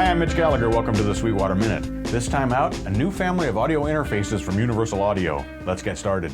Hi, I'm Mitch Gallagher. Welcome to the Sweetwater Minute. This time out, a new family of audio interfaces from Universal Audio. Let's get started.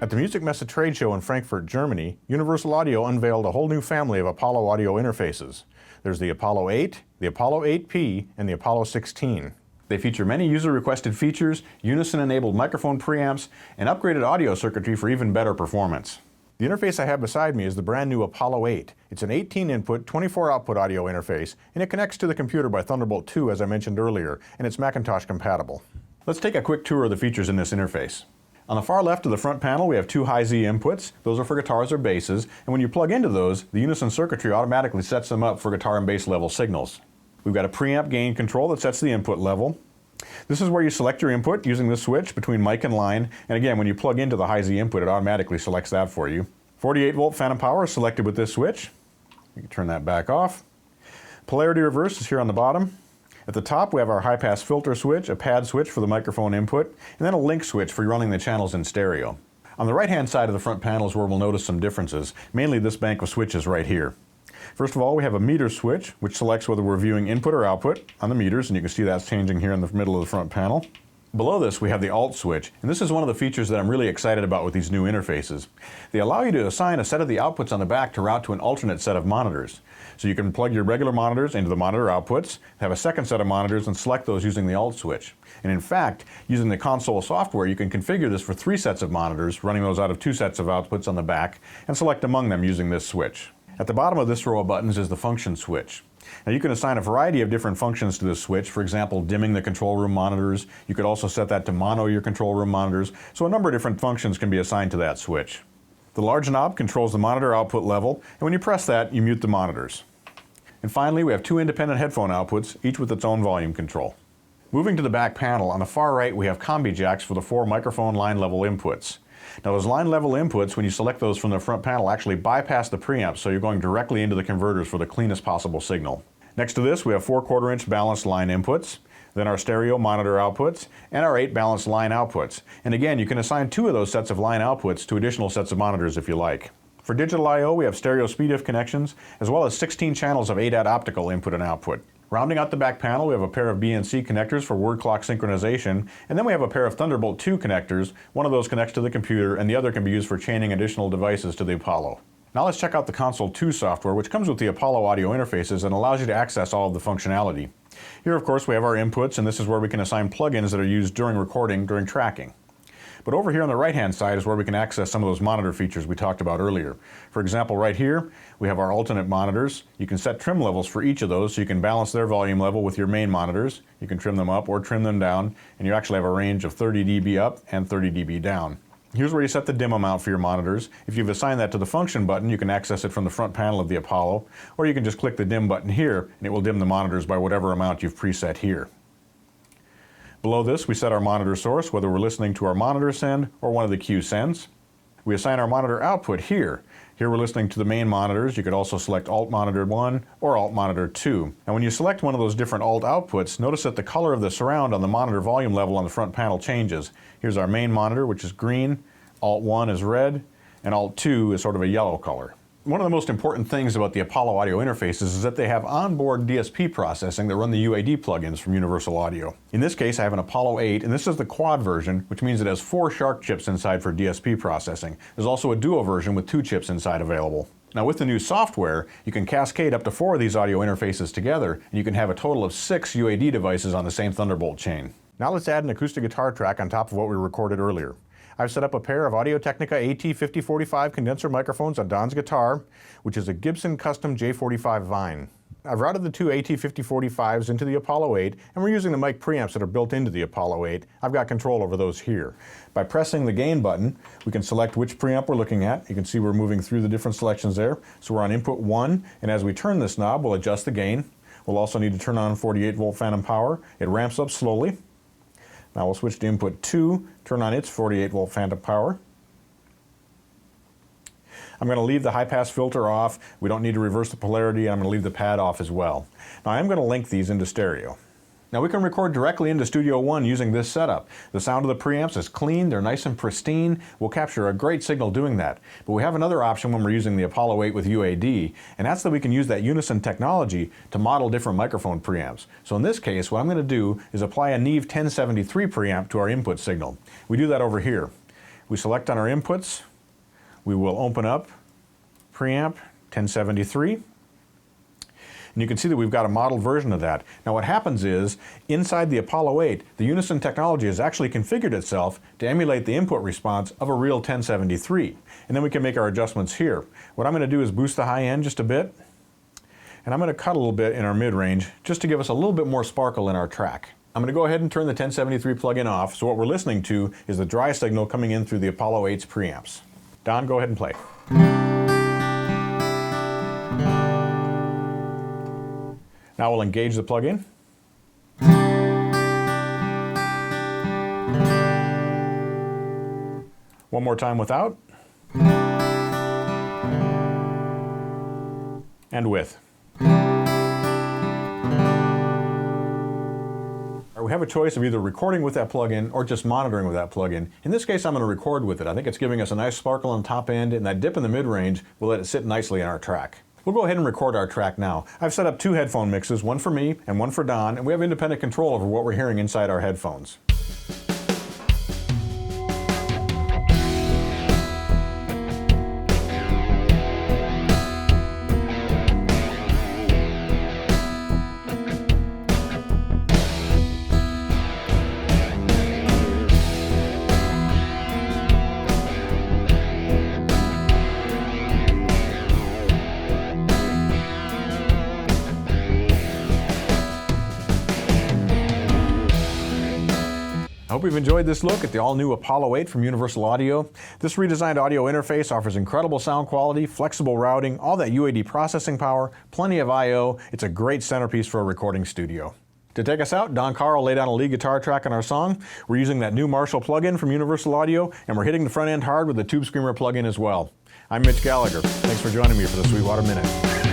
At the Music Messe trade show in Frankfurt, Germany, Universal Audio unveiled a whole new family of Apollo audio interfaces. There's the Apollo 8, the Apollo 8P, and the Apollo 16. They feature many user-requested features, Unison-enabled microphone preamps, and upgraded audio circuitry for even better performance. The interface I have beside me is the brand new Apollo 8. It's an 18-input, 24-output audio interface, and it connects to the computer by Thunderbolt 2, as I mentioned earlier, and it's Macintosh compatible. Let's take a quick tour of the features in this interface. On the far left of the front panel, we have two high-Z inputs. Those are for guitars or basses, and when you plug into those, the Unison circuitry automatically sets them up for guitar and bass level signals. We've got a preamp gain control that sets the input level. This is where you select your input using the switch between mic and line, and again, when you plug into the high-Z input, it automatically selects that for you. 48-volt phantom power is selected with this switch. You can turn that back off. Polarity reverse is here on the bottom. At the top, we have our high-pass filter switch, a pad switch for the microphone input, and then a link switch for running the channels in stereo. On the right-hand side of the front panel is where we'll notice some differences, mainly this bank of switches right here. First of all, we have a meter switch, which selects whether we're viewing input or output on the meters, and you can see that's changing here in the middle of the front panel. Below this, we have the alt switch, and this is one of the features that I'm really excited about with these new interfaces. They allow you to assign a set of the outputs on the back to route to an alternate set of monitors. So you can plug your regular monitors into the monitor outputs, have a second set of monitors, and select those using the alt switch. And in fact, using the console software, you can configure this for 3 sets of monitors, running those out of 2 sets of outputs on the back, and select among them using this switch. At the bottom of this row of buttons is the function switch. Now you can assign a variety of different functions to this switch. For example, dimming the control room monitors. You could also set that to mono your control room monitors. So a number of different functions can be assigned to that switch. The large knob controls the monitor output level, and when you press that, you mute the monitors. And finally, we have 2 independent headphone outputs, each with its own volume control. Moving to the back panel, on the far right we have combi jacks for the 4 microphone line level inputs. Now those line level inputs, when you select those from the front panel, actually bypass the preamp, so you're going directly into the converters for the cleanest possible signal. Next to this, we have 4 1/4-inch balanced line inputs, then our stereo monitor outputs, and our 8 balanced line outputs. And again, you can assign 2 of those sets of line outputs to additional sets of monitors if you like. For digital I/O, we have stereo speed-if connections, as well as 16 channels of ADAT optical input and output. Rounding out the back panel, we have a pair of BNC connectors for word clock synchronization, and then we have a pair of Thunderbolt 2 connectors. One of those connects to the computer, and the other can be used for chaining additional devices to the Apollo. Now let's check out the Console 2 software, which comes with the Apollo audio interfaces and allows you to access all of the functionality. Here, of course, we have our inputs, and this is where we can assign plugins that are used during recording, during tracking. But over here on the right-hand side is where we can access some of those monitor features we talked about earlier. For example, right here, we have our alternate monitors. You can set trim levels for each of those, so you can balance their volume level with your main monitors. You can trim them up or trim them down, and you actually have a range of 30 dB up and 30 dB down. Here's where you set the dim amount for your monitors. If you've assigned that to the function button, you can access it from the front panel of the Apollo, or you can just click the dim button here, and it will dim the monitors by whatever amount you've preset here. Below this, we set our monitor source, whether we're listening to our monitor send or one of the Q sends. We assign our monitor output here. Here we're listening to the main monitors. You could also select Alt Monitor 1 or Alt Monitor 2. And when you select one of those different Alt outputs, notice that the color of the surround on the monitor volume level on the front panel changes. Here's our main monitor, which is green, Alt 1 is red, and Alt 2 is sort of a yellow color. One of the most important things about the Apollo audio interfaces is that they have onboard DSP processing that run the UAD plugins from Universal Audio. In this case, I have an Apollo 8, and this is the quad version, which means it has 4 Shark chips inside for DSP processing. There's also a duo version with 2 chips inside available. Now with the new software, you can cascade up to 4 of these audio interfaces together, and you can have a total of 6 UAD devices on the same Thunderbolt chain. Now let's add an acoustic guitar track on top of what we recorded earlier. I've set up a pair of Audio-Technica AT5045 condenser microphones on Don's guitar, which is a Gibson Custom J45 Vine. I've routed the 2 AT5045s into the Apollo 8, and we're using the mic preamps that are built into the Apollo 8. I've got control over those here. By pressing the gain button, we can select which preamp we're looking at. You can see we're moving through the different selections there. So we're on input 1, and as we turn this knob, we'll adjust the gain. We'll also need to turn on 48-volt phantom power. It ramps up slowly. Now we'll switch to input 2, turn on its 48-volt phantom power. I'm going to leave the high-pass filter off. We don't need to reverse the polarity. I'm going to leave the pad off as well. Now I'm going to link these into stereo. Now we can record directly into Studio One using this setup. The sound of the preamps is clean, they're nice and pristine. We'll capture a great signal doing that. But we have another option when we're using the Apollo 8 with UAD, and that's that we can use that Unison technology to model different microphone preamps. So in this case, what I'm going to do is apply a Neve 1073 preamp to our input signal. We do that over here. We select on our inputs, we will open up preamp 1073. And you can see that we've got a modeled version of that. Now what happens is, inside the Apollo 8, the Unison technology has actually configured itself to emulate the input response of a real 1073. And then we can make our adjustments here. What I'm going to do is boost the high end just a bit, and I'm going to cut a little bit in our mid-range just to give us a little bit more sparkle in our track. I'm going to go ahead and turn the 1073 plug-in off, so what we're listening to is the dry signal coming in through the Apollo 8's preamps. Don, go ahead and play. Now we'll engage the plug-in. One more time without. And with. We have a choice of either recording with that plug-in or just monitoring with that plug-in. In this case, I'm going to record with it. I think it's giving us a nice sparkle on the top end, and that dip in the mid-range will let it sit nicely in our track. We'll go ahead and record our track now. I've set up 2 headphone mixes, one for me and one for Don, and we have independent control over what we're hearing inside our headphones. I hope you've enjoyed this look at the all-new Apollo 8 from Universal Audio. This redesigned audio interface offers incredible sound quality, flexible routing, all that UAD processing power, plenty of I/O. It's a great centerpiece for a recording studio. To take us out, Don Carl laid down a lead guitar track on our song. We're using that new Marshall plugin from Universal Audio, and we're hitting the front end hard with the Tube Screamer plugin as well. I'm Mitch Gallagher. Thanks for joining me for the Sweetwater Minute.